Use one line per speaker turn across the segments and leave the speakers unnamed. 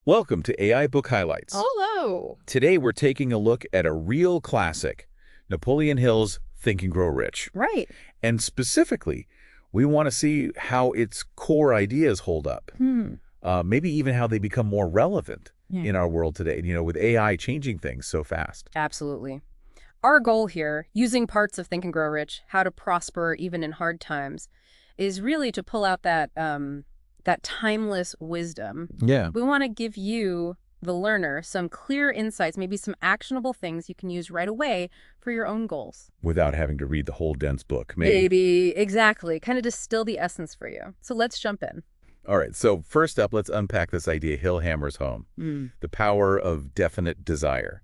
Welcome to AI Book Highlights.
Hello.
Today we're taking a look at a real classic, Napoleon Hill's Think and Grow Rich.
Right.
And specifically, we want to see how its core ideas hold up. Maybe even how they become more relevant in our world today, with AI changing things so fast.
Absolutely. Our goal here, using parts of Think and Grow Rich, how to prosper even in hard times, is really to pull out that timeless wisdom.
Yeah.
We want to give you, the learner, some clear insights, maybe some actionable things you can use right away for your own goals.
Without having to read the whole dense book, maybe.
Exactly. Kind of distill the essence for you. So let's jump in.
All right, so first up, let's unpack this idea Hill hammers home, the power of definite desire.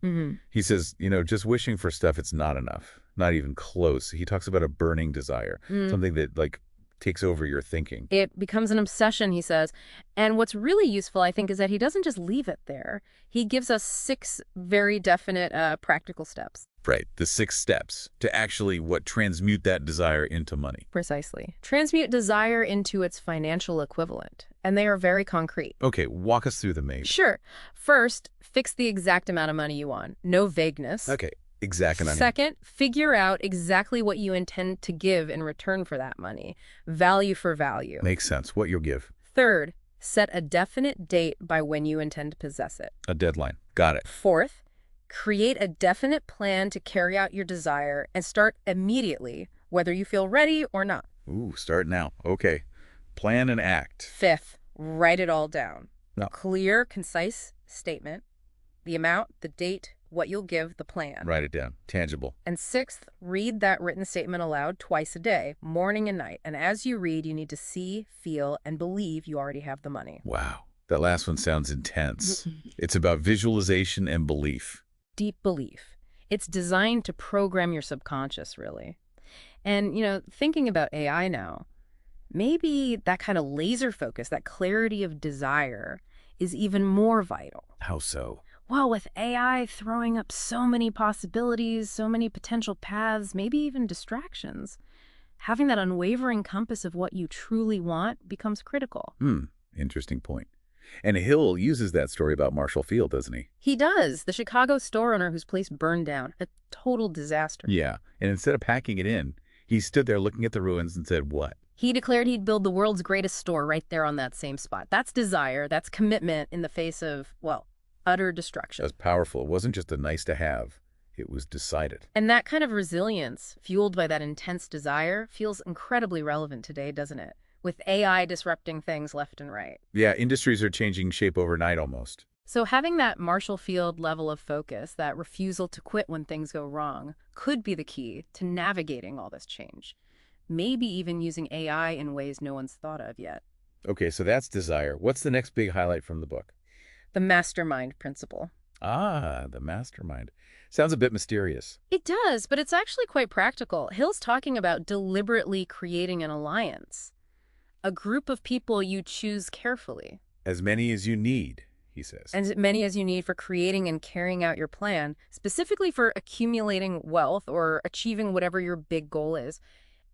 He says, just wishing for stuff, it's not enough, not even close. He talks about a burning desire, something that, takes over your thinking.
It becomes an obsession, he says. And what's really useful, I think, is that he doesn't just leave it there. He gives us 6 very definite practical steps.
Right, the 6 steps to actually transmute that desire into money.
Precisely. Transmute desire into its financial equivalent. And they are very concrete.
Okay, walk us through them, maybe.
Sure. First, fix the exact amount of money you want. No vagueness.
Okay, exact amount.
Second, figure out exactly what you intend to give in return for that money. Value for value.
Makes sense, what you'll give.
Third, set a definite date by when you intend to possess it.
A deadline. Got it.
Fourth, create a definite plan to carry out your desire and start immediately, whether you feel ready or not.
Ooh, start now. Okay. Plan and act.
Fifth, write it all down.
No.
Clear, concise statement, the amount, the date, what you'll give, the plan.
Write it down. Tangible.
And sixth, read that written statement aloud twice a day, morning and night. And as you read, you need to see, feel, and believe you already have the money.
Wow. That last one sounds intense. It's about visualization and belief.
Deep belief. It's designed to program your subconscious, really. And, thinking about AI now, maybe that kind of laser focus, that clarity of desire, is even more vital.
How so?
Well, with AI throwing up so many possibilities, so many potential paths, maybe even distractions, having that unwavering compass of what you truly want becomes critical.
Interesting point. And Hill uses that story about Marshall Field, doesn't he?
He does. The Chicago store owner whose place burned down. A total disaster.
Yeah. And instead of packing it in, he stood there looking at the ruins and said, what?
He declared he'd build the world's greatest store right there on that same spot. That's desire. That's commitment in the face of, utter destruction.
That's powerful. It wasn't just a nice to have. It was decided.
And that kind of resilience, fueled by that intense desire, feels incredibly relevant today, doesn't it? With AI disrupting things left and right.
Yeah, industries are changing shape overnight almost.
So having that Marshall Field level of focus, that refusal to quit when things go wrong, could be the key to navigating all this change. Maybe even using AI in ways no one's thought of yet.
Okay, so that's desire. What's the next big highlight from the book?
The Mastermind principle.
Ah, the Mastermind. Sounds a bit mysterious.
It does, but it's actually quite practical. Hill's talking about deliberately creating an alliance. A group of people you choose carefully.
As many as you need, he says.
As many as you need for creating and carrying out your plan, specifically for accumulating wealth or achieving whatever your big goal is.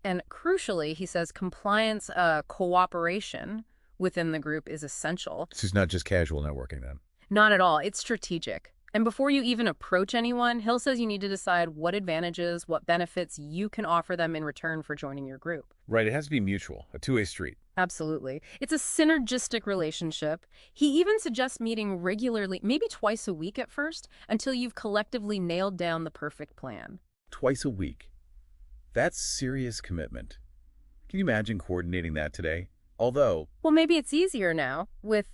And crucially, he says compliance, cooperation within the group is essential.
This is not just casual networking then.
Not at all. It's strategic. And before you even approach anyone, Hill says you need to decide what advantages, what benefits you can offer them in return for joining your group.
Right, it has to be mutual, a two-way street.
Absolutely. It's a synergistic relationship. He even suggests meeting regularly, maybe twice a week at first, until you've collectively nailed down the perfect plan.
Twice a week. That's serious commitment. Can you imagine coordinating that today? Although...
Well, maybe it's easier now with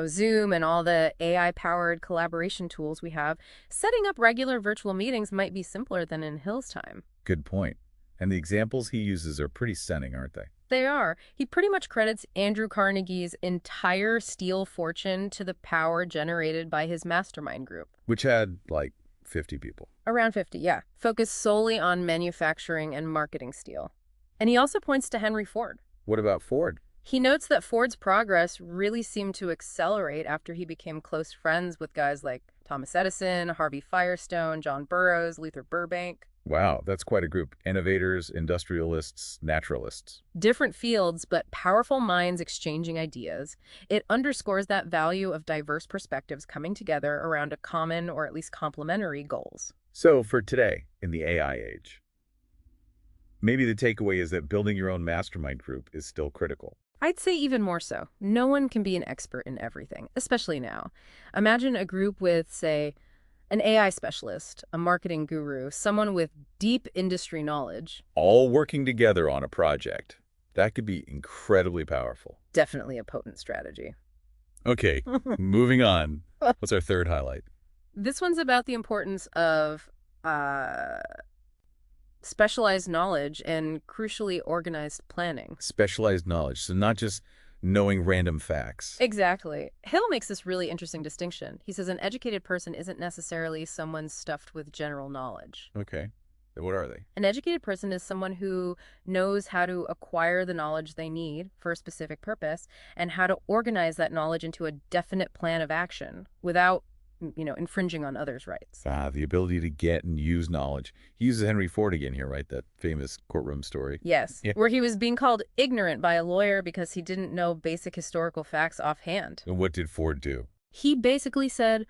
Zoom and all the AI-powered collaboration tools we have. Setting up regular virtual meetings might be simpler than in Hill's time.
Good point. And the examples he uses are pretty stunning, aren't they?
They are. He pretty much credits Andrew Carnegie's entire steel fortune to the power generated by his mastermind group.
Which had, 50 people.
Around 50, yeah. Focused solely on manufacturing and marketing steel. And he also points to Henry Ford.
What about Ford?
He notes that Ford's progress really seemed to accelerate after he became close friends with guys like Thomas Edison, Harvey Firestone, John Burroughs, Luther Burbank.
Wow, that's quite a group. Innovators, industrialists, naturalists.
Different fields, but powerful minds exchanging ideas. It underscores that value of diverse perspectives coming together around a common or at least complementary goals.
So for today, in the AI age, maybe the takeaway is that building your own mastermind group is still critical.
I'd say even more so. No one can be an expert in everything, especially now. Imagine a group with, say, an AI specialist, a marketing guru, someone with deep industry knowledge.
All working together on a project. That could be incredibly powerful.
Definitely a potent strategy.
Okay, moving on. What's our third highlight?
This one's about the importance of specialized knowledge and crucially organized planning.
Specialized knowledge, so not just knowing random facts.
Exactly. Hill makes this really interesting distinction. He says an educated person isn't necessarily someone stuffed with general knowledge.
Okay, then what are they?
An educated person is someone who knows how to acquire the knowledge they need for a specific purpose and how to organize that knowledge into a definite plan of action without, infringing on others' rights.
The ability to get and use knowledge. He uses Henry Ford again here, right? That famous courtroom story.
Yes,
Yeah.
where he was being called ignorant by a lawyer because he didn't know basic historical facts offhand.
And what did Ford do?
He basically said,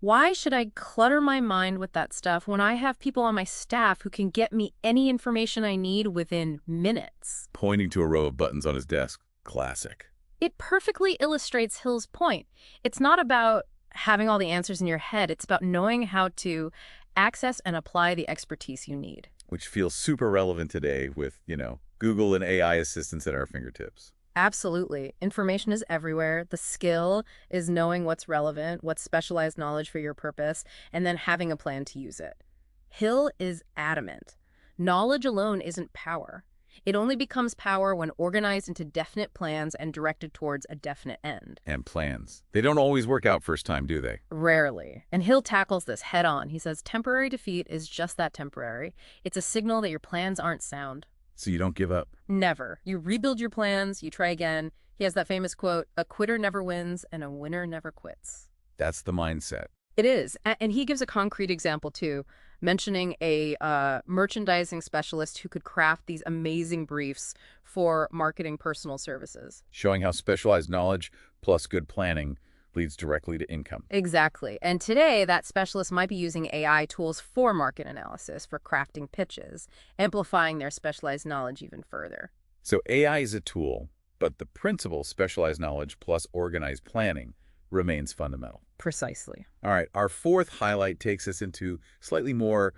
why should I clutter my mind with that stuff when I have people on my staff who can get me any information I need within minutes?
Pointing to a row of buttons on his desk. Classic.
It perfectly illustrates Hill's point. It's not about having all the answers in your head. It's about knowing how to access and apply the expertise you need.
Which feels super relevant today with, Google and AI assistants at our fingertips.
Absolutely. Information is everywhere. The skill is knowing what's relevant, what's specialized knowledge for your purpose, and then having a plan to use it. Hill is adamant. Knowledge alone isn't power. It only becomes power when organized into definite plans and directed towards a definite end.
And plans. They don't always work out first time, do they?
Rarely. And Hill tackles this head on. He says temporary defeat is just that, temporary. It's a signal that your plans aren't sound.
So you don't give up.
Never. You rebuild your plans, you try again. He has that famous quote, a quitter never wins and a winner never quits.
That's the mindset.
It is. And he gives a concrete example, too, mentioning a merchandising specialist who could craft these amazing briefs for marketing personal services.
Showing how specialized knowledge plus good planning leads directly to income.
Exactly. And today, that specialist might be using AI tools for market analysis, for crafting pitches, amplifying their specialized knowledge even further.
So AI is a tool, but the principle, specialized knowledge plus organized planning, remains fundamental.
Precisely.
All right, our fourth highlight takes us into slightly more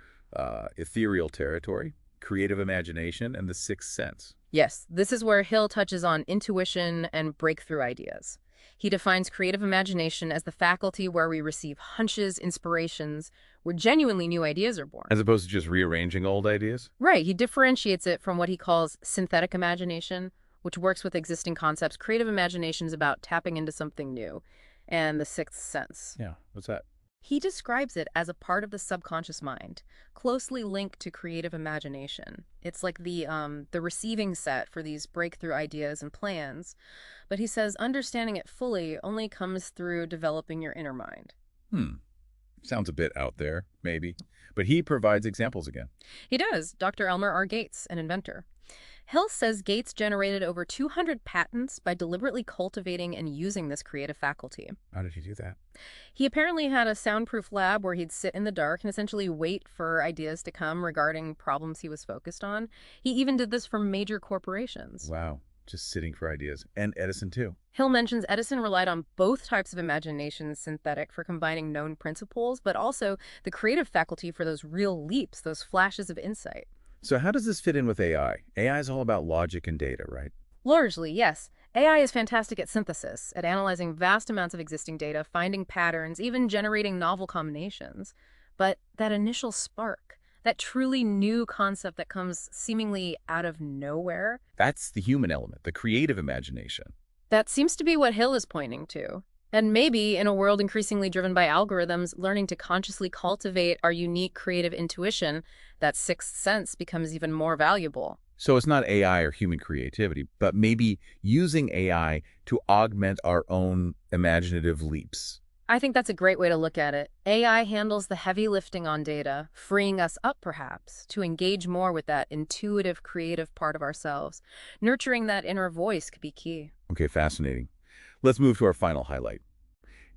ethereal territory, creative imagination, and the sixth sense.
Yes, this is where Hill touches on intuition and breakthrough ideas. He defines creative imagination as the faculty where we receive hunches, inspirations, where genuinely new ideas are born.
As opposed to just rearranging old ideas?
Right. He differentiates it from what he calls synthetic imagination, which works with existing concepts. Creative imagination is about tapping into something new. And the sixth sense.
Yeah, what's that?
He describes it as a part of the subconscious mind, closely linked to creative imagination. It's like the receiving set for these breakthrough ideas and plans. But he says understanding it fully only comes through developing your inner mind.
Sounds a bit out there, maybe. But he provides examples again.
He does. Dr. Elmer R. Gates, an inventor. Hill says Gates generated over 200 patents by deliberately cultivating and using this creative faculty.
How did he do that?
He apparently had a soundproof lab where he'd sit in the dark and essentially wait for ideas to come regarding problems he was focused on. He even did this for major corporations.
Wow, just sitting for ideas. And Edison, too.
Hill mentions Edison relied on both types of imagination, synthetic for combining known principles, but also the creative faculty for those real leaps, those flashes of insight.
So how does this fit in with AI? AI is all about logic and data, right?
Largely, yes. AI is fantastic at synthesis, at analyzing vast amounts of existing data, finding patterns, even generating novel combinations. But that initial spark, that truly new concept that comes seemingly out of nowhere,
That's the human element, the creative imagination.
that seems to be what Hill is pointing to. And maybe, in a world increasingly driven by algorithms, learning to consciously cultivate our unique creative intuition, that sixth sense becomes even more valuable.
So it's not AI or human creativity, but maybe using AI to augment our own imaginative leaps.
I think that's a great way to look at it. AI handles the heavy lifting on data, freeing us up perhaps to engage more with that intuitive, creative part of ourselves. Nurturing that inner voice could be key.
Okay, fascinating. Let's move to our final highlight.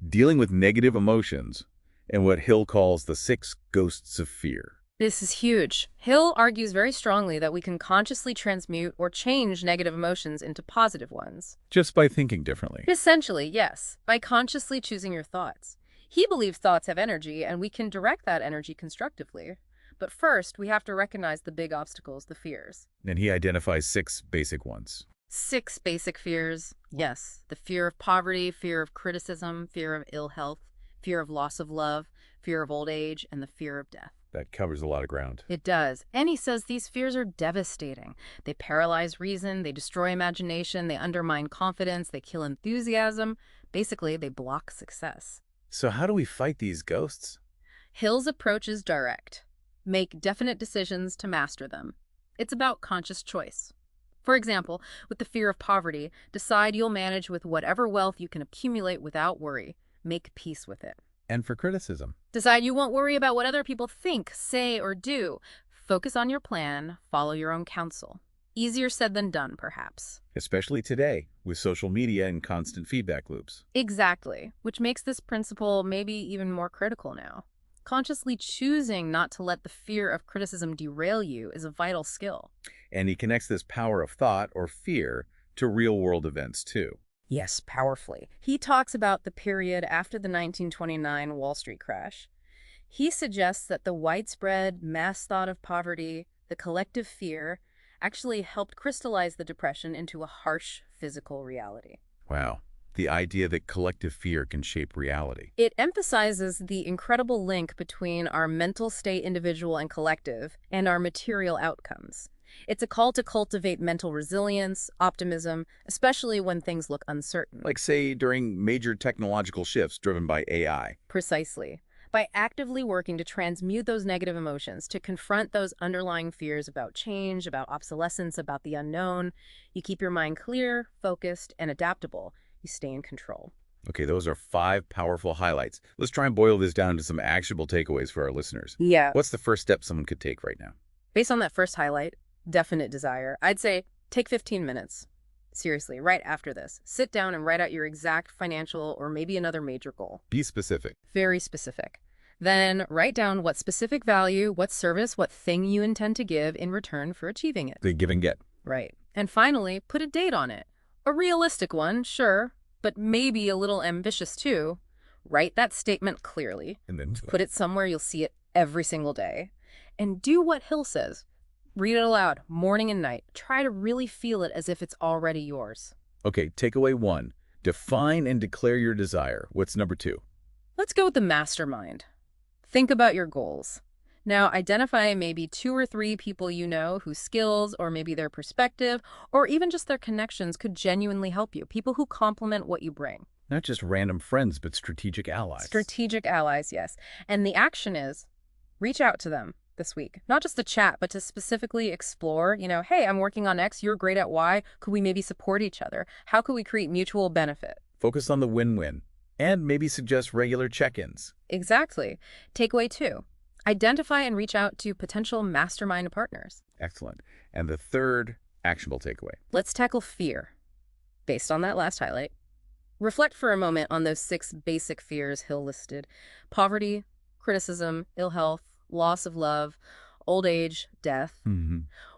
Dealing with negative emotions and what Hill calls the 6 ghosts of fear.
This is huge. Hill argues very strongly that we can consciously transmute or change negative emotions into positive ones.
Just by thinking differently.
Essentially, yes, by consciously choosing your thoughts. He believes thoughts have energy and we can direct that energy constructively. But first, we have to recognize the big obstacles, the fears.
And he identifies 6 basic ones.
6 basic fears. Yes, the fear of poverty, fear of criticism, fear of ill health, fear of loss of love, fear of old age, and the fear of death.
That covers a lot of ground.
It does. And he says these fears are devastating. They paralyze reason, they destroy imagination, they undermine confidence, they kill enthusiasm. Basically, they block success.
So how do we fight these ghosts?
Hill's approach is direct. Make definite decisions to master them. It's about conscious choice. For example, with the fear of poverty, decide you'll manage with whatever wealth you can accumulate without worry. Make peace with it.
And for criticism.
Decide you won't worry about what other people think, say, or do. Focus on your plan, follow your own counsel. Easier said than done, perhaps.
Especially today, with social media and constant feedback loops.
Exactly, which makes this principle maybe even more critical now. Consciously choosing not to let the fear of criticism derail you is a vital skill.
And he connects this power of thought or fear to real-world events, too.
Yes, powerfully. He talks about the period after the 1929 Wall Street crash. He suggests that the widespread mass thought of poverty, the collective fear, actually helped crystallize the Depression into a harsh physical reality.
Wow. The idea that collective fear can shape reality.
It emphasizes the incredible link between our mental state, individual and collective, and our material outcomes. It's a call to cultivate mental resilience, optimism, especially when things look uncertain.
Like, say, during major technological shifts driven by AI.
Precisely. By actively working to transmute those negative emotions, to confront those underlying fears about change, about obsolescence, about the unknown, you keep your mind clear, focused, and adaptable. You stay in control.
Okay, those are 5 powerful highlights. Let's try and boil this down to some actionable takeaways for our listeners.
Yeah.
What's the first step someone could take right now?
Based on that first highlight, definite desire, I'd say take 15 minutes. Seriously, right after this, sit down and write out your exact financial or maybe another major goal.
Be specific.
Very specific. Then write down what specific value, what service, what thing you intend to give in return for achieving it.
The give and get.
Right. And finally, put a date on it. A realistic one, sure, but maybe a little ambitious too. Write that statement clearly.
And then
Put it somewhere you'll see it every single day. And do what Hill says. Read it aloud, morning and night. Try to really feel it as if it's already yours.
Okay, takeaway 1. Define and declare your desire. What's number 2?
Let's go with the mastermind. Think about your goals. Now, identify maybe 2 or 3 people you know whose skills or maybe their perspective or even just their connections could genuinely help you. People who complement what you bring.
Not just random friends, but strategic allies.
Strategic allies, yes. And the action is reach out to them this week. Not just to chat, but to specifically explore, hey, I'm working on X, you're great at Y. Could we maybe support each other? How could we create mutual benefit?
Focus on the win-win. And maybe suggest regular check-ins.
Exactly. Takeaway 2. Identify and reach out to potential mastermind partners.
Excellent. And the third actionable takeaway.
Let's tackle fear. Based on that last highlight, reflect for a moment on those 6 basic fears Hill listed. Poverty, criticism, ill health, loss of love, old age, death.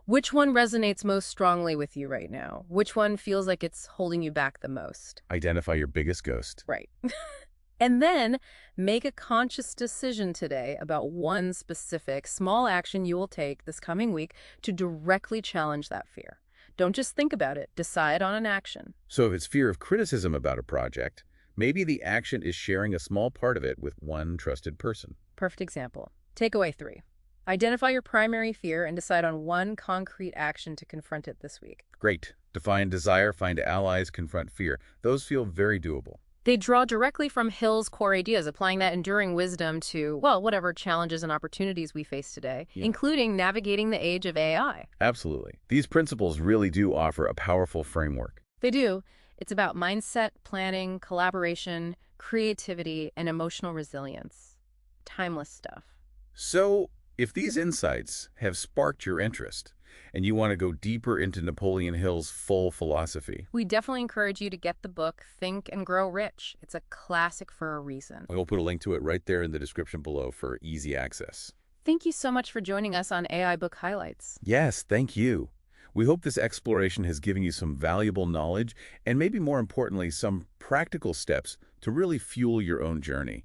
Which one resonates most strongly with you right now? Which one feels like it's holding you back the most?
Identify your biggest ghost.
Right. And then make a conscious decision today about one specific small action you will take this coming week to directly challenge that fear. Don't just think about it. Decide on an action.
So if it's fear of criticism about a project, maybe the action is sharing a small part of it with one trusted person.
Perfect example. Takeaway 3. Identify your primary fear and decide on one concrete action to confront it this week.
Great. Define desire, find allies, confront fear. Those feel very doable.
They draw directly from Hill's core ideas, applying that enduring wisdom to, whatever challenges and opportunities we face today, including navigating the age of AI.
Absolutely. These principles really do offer a powerful framework.
They do. It's about mindset, planning, collaboration, creativity, and emotional resilience. Timeless stuff.
So, if these insights have sparked your interest, and you want to go deeper into Napoleon Hill's full philosophy,
We definitely encourage you to get the book Think and Grow Rich. It's a classic for a reason.
we'll put a link to it right there in the description below for easy access.
Thank you so much for joining us on AI Book Highlights.
Yes, thank you. We hope this exploration has given you some valuable knowledge and maybe more importantly, some practical steps to really fuel your own journey.